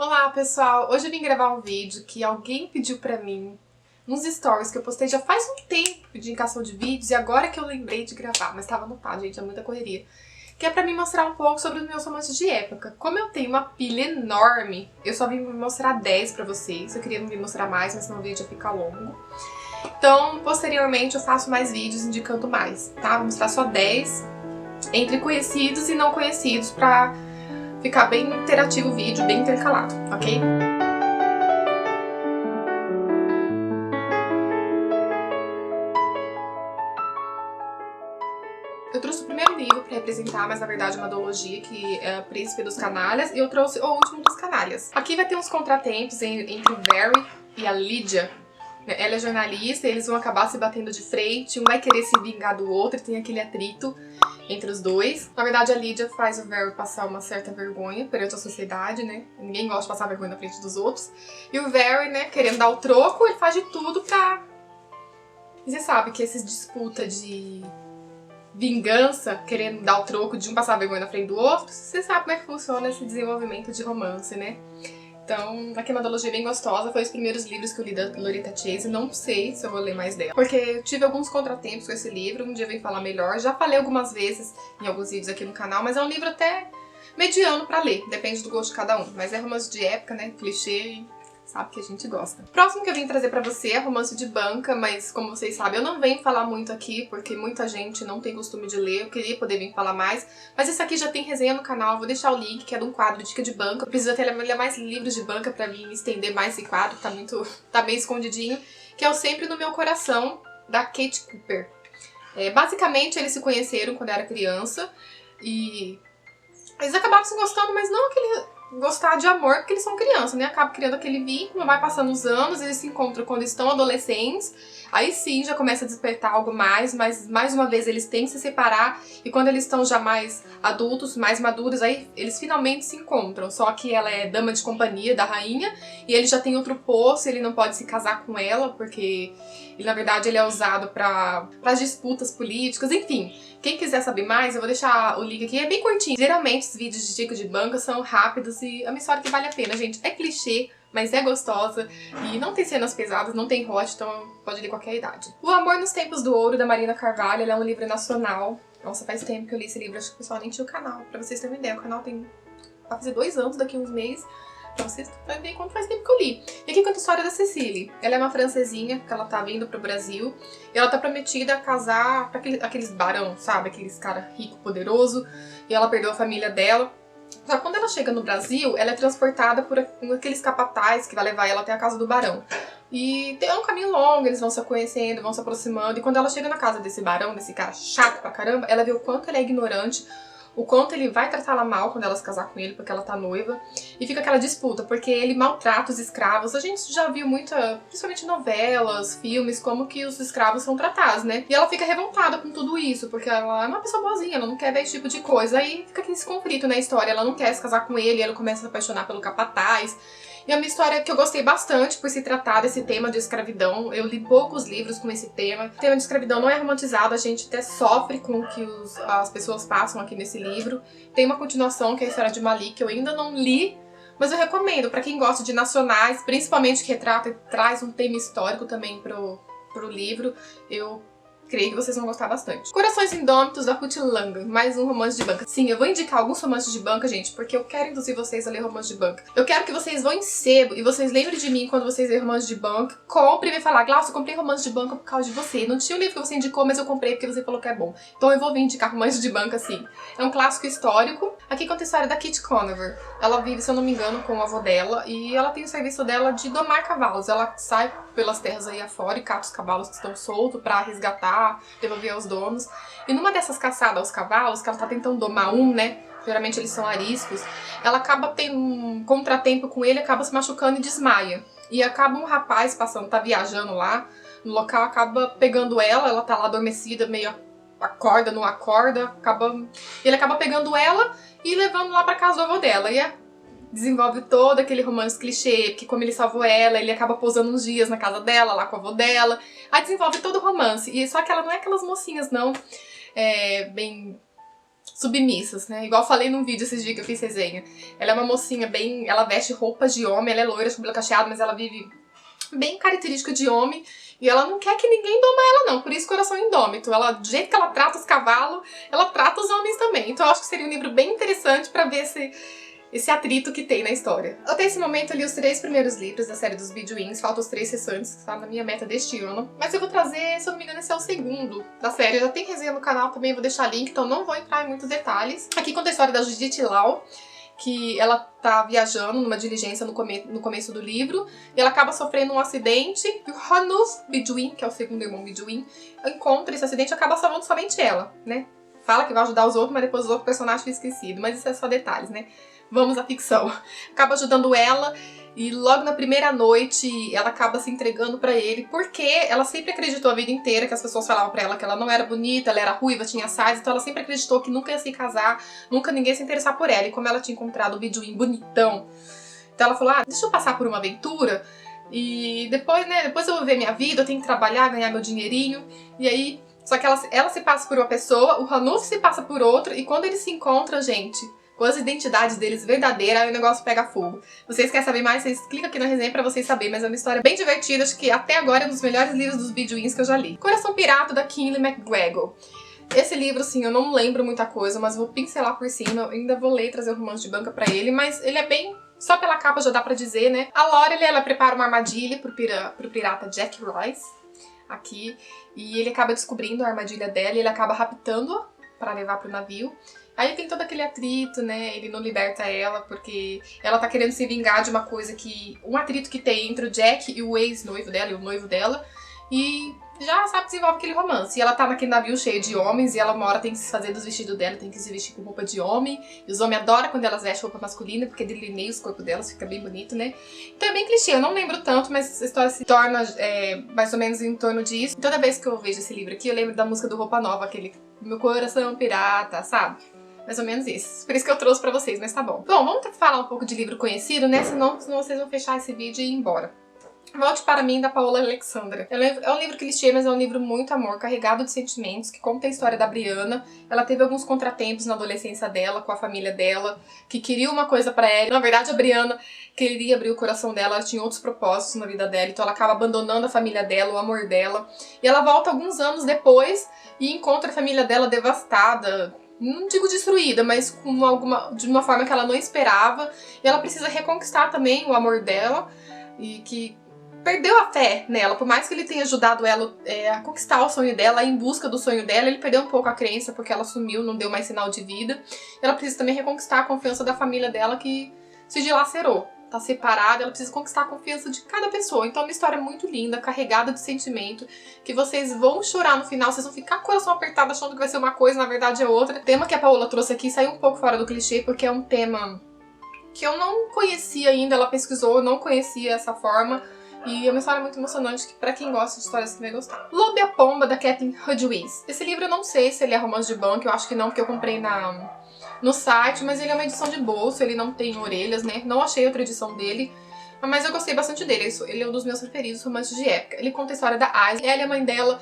Olá pessoal, hoje eu vim gravar um vídeo que alguém pediu pra mim nos stories que eu postei já faz um tempo de indicação de vídeos e agora que eu lembrei de gravar, mas tava anotado, gente, é muita correria. Que é pra mim mostrar um pouco sobre os meus romances de época. Como eu tenho uma pilha enorme, eu só vim mostrar 10 pra vocês, eu queria me mostrar mais, mas senão o vídeo ia ficar longo. Então, posteriormente eu faço mais vídeos indicando mais, tá? Vou mostrar só 10 entre conhecidos e não conhecidos pra ficar bem interativo o vídeo, bem intercalado, ok? Eu trouxe o primeiro livro pra representar, mas na verdade é uma duologia, que é O Príncipe dos Canalhas, e eu trouxe O Último dos Canalhas. Aqui vai ter uns contratempos entre o Very e a Lydia. Ela é jornalista e eles vão acabar se batendo de frente, um vai querer se vingar do outro, e tem aquele atrito entre os dois. Na verdade, a Lydia faz o Very passar uma certa vergonha perante a sociedade, né? Ninguém gosta de passar vergonha na frente dos outros. E o Very, né, querendo dar o troco, ele faz de tudo pra... E você sabe que esses disputa de vingança, querendo dar o troco de um passar vergonha na frente do outro, você sabe como é que funciona esse desenvolvimento de romance, né? Então, aqui é uma duologia bem gostosa, foi os primeiros livros que eu li da Loretta Chase, não sei se eu vou ler mais dela, porque eu tive alguns contratempos com esse livro, um dia eu venho falar melhor, já falei algumas vezes em alguns vídeos aqui no canal, mas é um livro até mediano pra ler, depende do gosto de cada um, mas é romance de época, né, clichê, sabe que a gente gosta. O próximo que eu vim trazer pra você é romance de banca, mas como vocês sabem, eu não venho falar muito aqui, porque muita gente não tem costume de ler, eu queria poder vir falar mais, mas esse aqui já tem resenha no canal, eu vou deixar o link, que é de um quadro Dica de Banca. Eu preciso até ler mais livros de banca pra vir estender mais esse quadro, tá bem escondidinho, que é o Sempre no Meu Coração, da Kate Cooper. Basicamente, eles se conheceram quando era criança, e eles acabaram se gostando, mas não aquele gostar de amor, porque eles são crianças, né? Acaba criando aquele vínculo, vai passando os anos, eles se encontram quando estão adolescentes, aí sim já começa a despertar algo mais, mas mais uma vez eles têm que se separar, e quando eles estão já mais adultos, mais maduros, aí eles finalmente se encontram, só que ela é dama de companhia da rainha, e ele já tem outro poço, ele não pode se casar com ela, porque ele, na verdade ele é usado para disputas políticas, enfim. Quem quiser saber mais, eu vou deixar o link aqui, é bem curtinho. Geralmente os vídeos de dica de banca são rápidos e é uma história que vale a pena, gente. É clichê, mas é gostosa e não tem cenas pesadas, não tem hot, então pode ler qualquer idade. O Amor nos Tempos do Ouro, da Marina Carvalho, ele é um livro nacional. Nossa, faz tempo que eu li esse livro, acho que o pessoal nem tinha o canal. Pra vocês terem uma ideia, o canal vai fazer 2 anos daqui a uns meses. Pra vocês verem quanto faz tempo que eu li. E aqui conta a história da Cecília. Ela é uma francesinha, que ela tá vindo pro Brasil. E ela tá prometida a casar pra aqueles barão, sabe? Aqueles cara rico, poderoso. E ela perdeu a família dela. Só que quando ela chega no Brasil, ela é transportada por aqueles capatazes que vai levar ela até a casa do barão. E é um caminho longo, eles vão se conhecendo, vão se aproximando. E quando ela chega na casa desse barão, desse cara chato pra caramba, ela vê o quanto ele é ignorante, o quanto ele vai tratá-la mal quando ela se casar com ele, porque ela tá noiva. E fica aquela disputa, porque ele maltrata os escravos. A gente já viu principalmente novelas, filmes, como que os escravos são tratados, né? E ela fica revoltada com tudo isso, porque ela é uma pessoa boazinha, ela não quer ver esse tipo de coisa. Aí fica aquele conflito na história, ela não quer se casar com ele, ela começa a se apaixonar pelo capataz. E é uma história que eu gostei bastante por se tratar desse tema de escravidão. Eu li poucos livros com esse tema. O tema de escravidão não é romantizado, a gente até sofre com o que as pessoas passam aqui nesse livro. Tem uma continuação, que é a história de Malik, que eu ainda não li, mas eu recomendo pra quem gosta de nacionais, principalmente que retrata e traz um tema histórico também pro livro. Eu creio que vocês vão gostar bastante. Corações Indômitos, da Ruth Lange, mais um romance de banca. Sim, eu vou indicar alguns romances de banca, gente, porque eu quero induzir vocês a ler romance de banca. Eu quero que vocês vão em sebo e vocês lembrem de mim quando vocês lerem romance de banca. Compre e vem falar, Glaucia, eu comprei romance de banca por causa de você. Não tinha o livro que você indicou, mas eu comprei porque você falou que é bom. Então eu vou vir indicar romance de banca, sim. É um clássico histórico. Aqui conta a história da Kit Conover. Ela vive, se eu não me engano, com o avô dela e ela tem o serviço dela de domar cavalos. Ela sai pelas terras aí afora e cata os cavalos que estão soltos pra resgatar, devolver aos donos. E numa dessas caçadas aos cavalos, que ela tá tentando domar um, né? Geralmente eles são ariscos. Ela acaba tendo um contratempo com ele, acaba se machucando e desmaia. E acaba um rapaz passando, tá viajando lá no local, acaba pegando ela tá lá adormecida, meio acorda, não acorda, ele acaba pegando ela e levando lá pra casa do avô dela. E desenvolve todo aquele romance clichê, porque como ele salvou ela, ele acaba pousando uns dias na casa dela, lá com o avô dela. Aí desenvolve todo o romance. E só que ela não é aquelas mocinhas, não, bem submissas, né? Igual eu falei num vídeo esses dias que eu fiz resenha. Ela é uma mocinha bem... Ela veste roupas de homem, ela é loira, de cabelo cacheado, mas ela vive bem característica de homem. E ela não quer que ninguém doma ela, não. Por isso, Coração Indômito. Ela, do jeito que ela trata os cavalos, ela trata os homens também. Então, eu acho que seria um livro bem interessante pra ver esse atrito que tem na história. Até esse momento, eu li os 3 primeiros livros da série dos Biduins. Faltam os 3 restantes, que tá na minha meta deste ano. Mas eu vou trazer, se eu não me engano, esse é o segundo da série. Já tem resenha no canal também, vou deixar link, então não vou entrar em muitos detalhes. Aqui conta a história da Judith Lau, que ela tá viajando numa diligência no começo do livro, e ela acaba sofrendo um acidente, e o Hanuf Biduin, que é o segundo irmão Biduin, encontra esse acidente e acaba salvando somente ela, né? Fala que vai ajudar os outros, mas depois os outros personagens ficam esquecidos, mas isso é só detalhes, né? Vamos à ficção. Acaba ajudando ela, e logo na primeira noite ela acaba se entregando pra ele, porque ela sempre acreditou a vida inteira que as pessoas falavam pra ela que ela não era bonita, ela era ruiva, tinha sais, então ela sempre acreditou que nunca ia se casar, nunca ninguém ia se interessar por ela. E como ela tinha encontrado o Biduin bonitão, então ela falou, deixa eu passar por uma aventura, e depois, né, depois eu vou ver minha vida, eu tenho que trabalhar, ganhar meu dinheirinho, e aí... Só que ela se passa por uma pessoa, o Hanuf se passa por outra, e quando eles se encontram, gente... com as identidades deles verdadeiras, aí o negócio pega fogo. Vocês querem saber mais? Vocês clicam aqui na resenha pra vocês saberem, mas é uma história bem divertida, acho que até agora é um dos melhores livros dos Biduins que eu já li. Coração Pirata, da Kinley McGregor. Esse livro, assim, eu não lembro muita coisa, mas vou pincelar por cima, eu ainda vou ler e trazer o romance de banca pra ele, mas ele é bem... Só pela capa já dá pra dizer, né? A Lorelei, ela prepara uma armadilha pro pirata Jack Rice, aqui, e ele acaba descobrindo a armadilha dela e ele acaba raptando-a pra levar pro navio. Aí tem todo aquele atrito, né, ele não liberta ela porque ela tá querendo se vingar de uma coisa que... um atrito que tem entre o Jack e o ex-noivo dela e o noivo dela. E já, sabe, desenvolve aquele romance. E ela tá naquele navio cheio de homens e ela uma hora tem que se fazer dos vestidos dela, tem que se vestir com roupa de homem. E os homens adoram quando elas vestem roupa masculina porque delineia os corpos delas, fica bem bonito, né? Então é bem clichê, eu não lembro tanto, mas essa história se torna mais ou menos em torno disso. E toda vez que eu vejo esse livro aqui, eu lembro da música do Roupa Nova, aquele Meu Coração Pirata, sabe? Mais ou menos isso. Por isso que eu trouxe pra vocês, mas tá bom. Bom, vamos falar um pouco de livro conhecido, né? Senão vocês vão fechar esse vídeo e ir embora. Volte para Mim, da Paola Alexandra. É um livro clichê, mas é um livro muito amor, carregado de sentimentos, que conta a história da Brianna. Ela teve alguns contratempos na adolescência dela, com a família dela, que queria uma coisa pra ela. Na verdade, a Brianna queria abrir o coração dela, ela tinha outros propósitos na vida dela, então ela acaba abandonando a família dela, o amor dela. E ela volta alguns anos depois e encontra a família dela devastada, não digo destruída, mas de uma forma que ela não esperava. E ela precisa reconquistar também o amor dela, e que perdeu a fé nela. Por mais que ele tenha ajudado ela a conquistar o sonho dela, em busca do sonho dela, ele perdeu um pouco a crença porque ela sumiu, não deu mais sinal de vida. Ela precisa também reconquistar a confiança da família dela, que se dilacerou. Tá separada, ela precisa conquistar a confiança de cada pessoa. Então é uma história muito linda, carregada de sentimento, que vocês vão chorar no final, vocês vão ficar com o coração apertado achando que vai ser uma coisa, na verdade é outra. O tema que a Paola trouxe aqui saiu um pouco fora do clichê, porque é um tema que eu não conhecia ainda, ela pesquisou, eu não conhecia essa forma. E é uma história muito emocionante, que pra quem gosta de histórias que vai gostar. Lobo e a Pomba, da Catherine Hudwitz. Esse livro eu não sei se ele é romance de banco, eu acho que não, porque eu comprei no site, mas ele é uma edição de bolso, ele não tem orelhas, né? Não achei outra edição dele, mas eu gostei bastante dele. Ele é um dos meus preferidos romances de época. Ele conta a história da Aislinn. Ela e a mãe dela,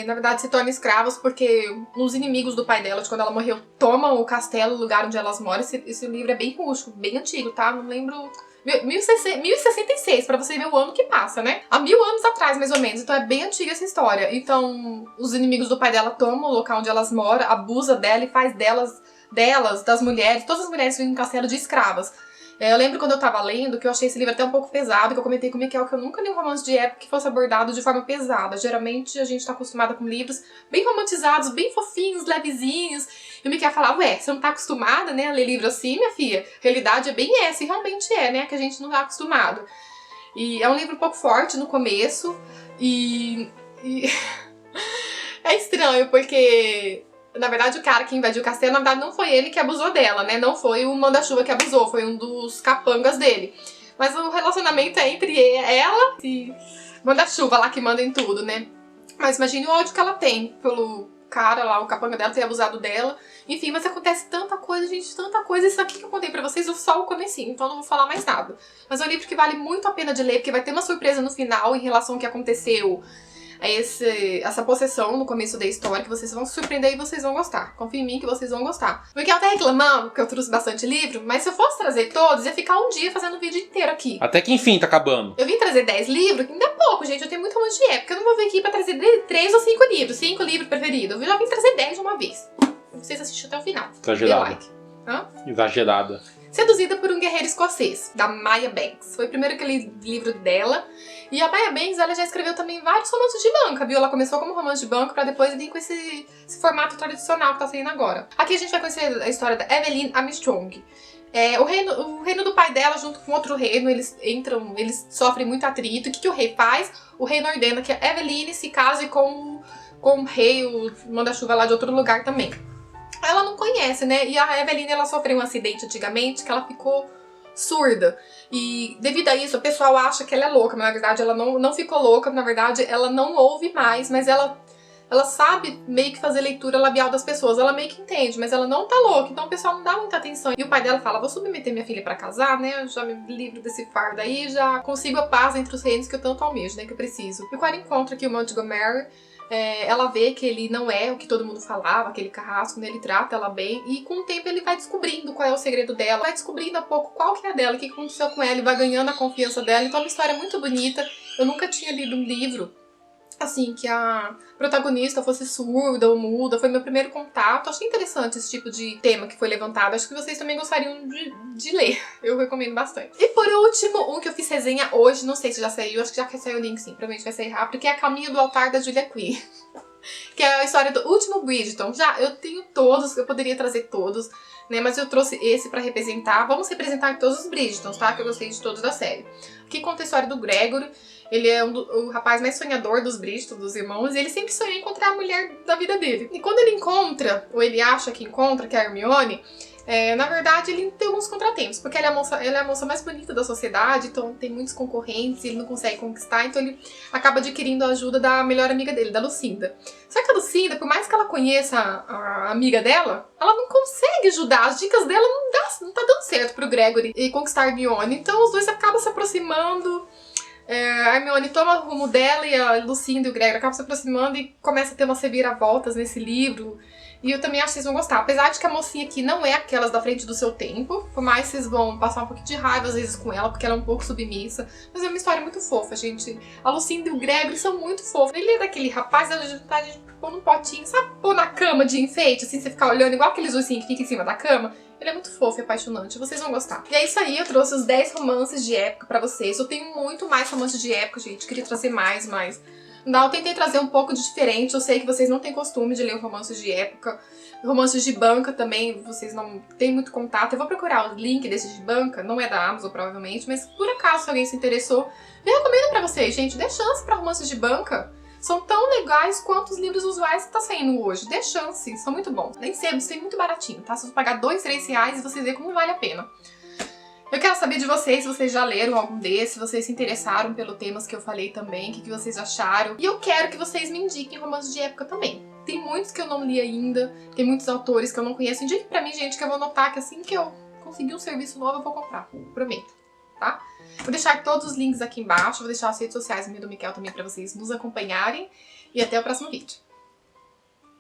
na verdade, se tornam escravas porque os inimigos do pai dela, de quando ela morreu, tomam o castelo, o lugar onde elas moram. Esse livro é bem rústico, bem antigo, tá? Não lembro... 1066, pra você ver o ano que passa, né? Há 1000 anos atrás, mais ou menos. Então é bem antiga essa história. Então, os inimigos do pai dela tomam o local onde elas moram, abusa dela e faz das mulheres, todas as mulheres vivem no castelo, de escravas. Eu lembro quando eu tava lendo que eu achei esse livro até um pouco pesado, que eu comentei com o Miquel que eu nunca li um romance de época que fosse abordado de forma pesada. Geralmente a gente tá acostumada com livros bem romantizados, bem fofinhos, levezinhos. E o Miquel falava, ué, você não tá acostumada, né, a ler livro assim, minha filha? A realidade é bem essa, e realmente é, né, que a gente não tá acostumado. E é um livro um pouco forte no começo, e... é estranho, porque... Na verdade, o cara que invadiu o castelo, na verdade, não foi ele que abusou dela, né? Não foi o manda-chuva que abusou, foi um dos capangas dele. Mas o relacionamento é entre ela e manda-chuva lá que manda em tudo, né? Mas imagine o ódio que ela tem pelo cara lá, o capanga dela, ter abusado dela. Enfim, mas acontece tanta coisa, gente, tanta coisa. Isso aqui que eu contei pra vocês é só o comecinho, então eu não vou falar mais nada. Mas é um livro que vale muito a pena de ler, porque vai ter uma surpresa no final em relação ao que aconteceu essa possessão no começo da história, que vocês vão se surpreender e vocês vão gostar. Confia em mim que vocês vão gostar. O Miquel tá reclamando que eu trouxe bastante livro, mas se eu fosse trazer todos, ia ficar um dia fazendo o vídeo inteiro aqui. Até que enfim, tá acabando. Eu vim trazer 10 livros, que ainda é pouco, gente. Eu tenho muito romance de época. Eu não vou vir aqui pra trazer 3 ou 5 livros. 5 livros preferidos. Eu já vim trazer 10 de uma vez. Vocês assistem até o final. Exagerada. Dê like. Hã? Exagerada. Seduzida por um Guerreiro Escocês, da Maya Banks. Foi o primeiro que eu li livro dela. E a Maya Banks, ela já escreveu também vários romances de banca, viu? Ela começou como romance de banca pra depois vir com esse formato tradicional que tá saindo agora. Aqui a gente vai conhecer a história da Evelyn Armstrong. O reino do pai dela, junto com outro reino, eles sofrem muito atrito. O que o rei faz? O reino ordena que a Evelyn se case com o rei, o manda-chuva lá de outro lugar também. Ela não conhece, né? E a Evelyn, ela sofreu um acidente antigamente que ela ficou surda. E devido a isso, o pessoal acha que ela é louca, mas na verdade ela não ficou louca, na verdade ela não ouve mais, mas ela sabe meio que fazer leitura labial das pessoas, ela meio que entende, mas ela não tá louca, então o pessoal não dá muita atenção. E o pai dela fala, vou submeter minha filha pra casar, né, eu já me livro desse fardo aí, já consigo a paz entre os reinos que eu tanto almejo, né, que eu preciso. E quando encontra aqui o Montgomery, ela vê que ele não é o que todo mundo falava, aquele carrasco, né? Ele trata ela bem e com o tempo ele vai descobrindo qual é o segredo dela, vai descobrindo a pouco qual que é a dela, o que aconteceu com ela e vai ganhando a confiança dela. Então é uma história muito bonita. Eu nunca tinha lido um livro assim, que a protagonista fosse surda ou muda, foi meu primeiro contato. Achei interessante esse tipo de tema que foi levantado. Acho que vocês também gostariam de ler. Eu recomendo bastante. E por último, um que eu fiz resenha hoje, não sei se já saiu, acho que já saiu o link sim, provavelmente vai sair rápido, que é A Caminho do Altar da Julia Quinn. Que é a história do último Bridgerton. Eu tenho todos, eu poderia trazer todos, né? Mas eu trouxe esse pra representar. Vamos representar todos os Bridgertons, tá? Que eu gostei de todos da série. Que conta a história do Gregory. Ele é o rapaz mais sonhador dos Bridgerton, dos irmãos, e ele sempre sonha em encontrar a mulher da vida dele. E quando ele encontra, ou ele acha que encontra, que é a Hermione, na verdade ele tem alguns contratempos, porque ela é a moça mais bonita da sociedade, então tem muitos concorrentes, ele não consegue conquistar, então ele acaba adquirindo a ajuda da melhor amiga dele, da Lucinda. Só que a Lucinda, por mais que ela conheça a amiga dela, ela não consegue ajudar, as dicas dela não tá dando certo pro Gregory e conquistar a Hermione, então os dois acabam se aproximando. A Hermione toma o rumo dela e a Lucinda e o Gregory acabam se aproximando e começa a ter umas reviravoltas nesse livro. E eu também acho que vocês vão gostar. Apesar de que a mocinha aqui não é aquelas da frente do seu tempo, por mais vocês vão passar um pouquinho de raiva às vezes com ela, porque ela é um pouco submissa. Mas é uma história muito fofa, gente. A Lucinda e o Gregory são muito fofos. Ele é daquele rapaz da vontade de pôr num potinho, sabe? Pôr na cama de enfeite, assim, você ficar olhando igual aqueles ursinhos que ficam em cima da cama. Ele é muito fofo e apaixonante, vocês vão gostar. E é isso aí, eu trouxe os 10 romances de época pra vocês. Eu tenho muito mais romances de época, gente. Queria trazer mais, mas não, eu tentei trazer um pouco de diferente. Eu sei que vocês não têm costume de ler romances de época. Romances de banca também, vocês não têm muito contato. Eu vou procurar o link desses de banca, não é da Amazon provavelmente, mas por acaso se alguém se interessou, eu recomendo pra vocês, gente. Dê chance pra romances de banca. São tão legais quanto os livros usuais que tá saindo hoje. Dê chance, são muito bons. Nem sei, eles têm muito baratinho, tá? Se você pagar R$2, R$3 e vocês verem como vale a pena. Eu quero saber de vocês, se vocês já leram algum desses, se vocês se interessaram pelos temas que eu falei também, o que vocês acharam. E eu quero que vocês me indiquem romances de época também. Tem muitos que eu não li ainda, tem muitos autores que eu não conheço. Indique pra mim, gente, que eu vou notar que assim que eu conseguir um serviço novo, eu vou comprar. Prometo, tá? Vou deixar todos os links aqui embaixo, vou deixar as redes sociais minha do Miquel também pra vocês nos acompanharem. E até o próximo vídeo.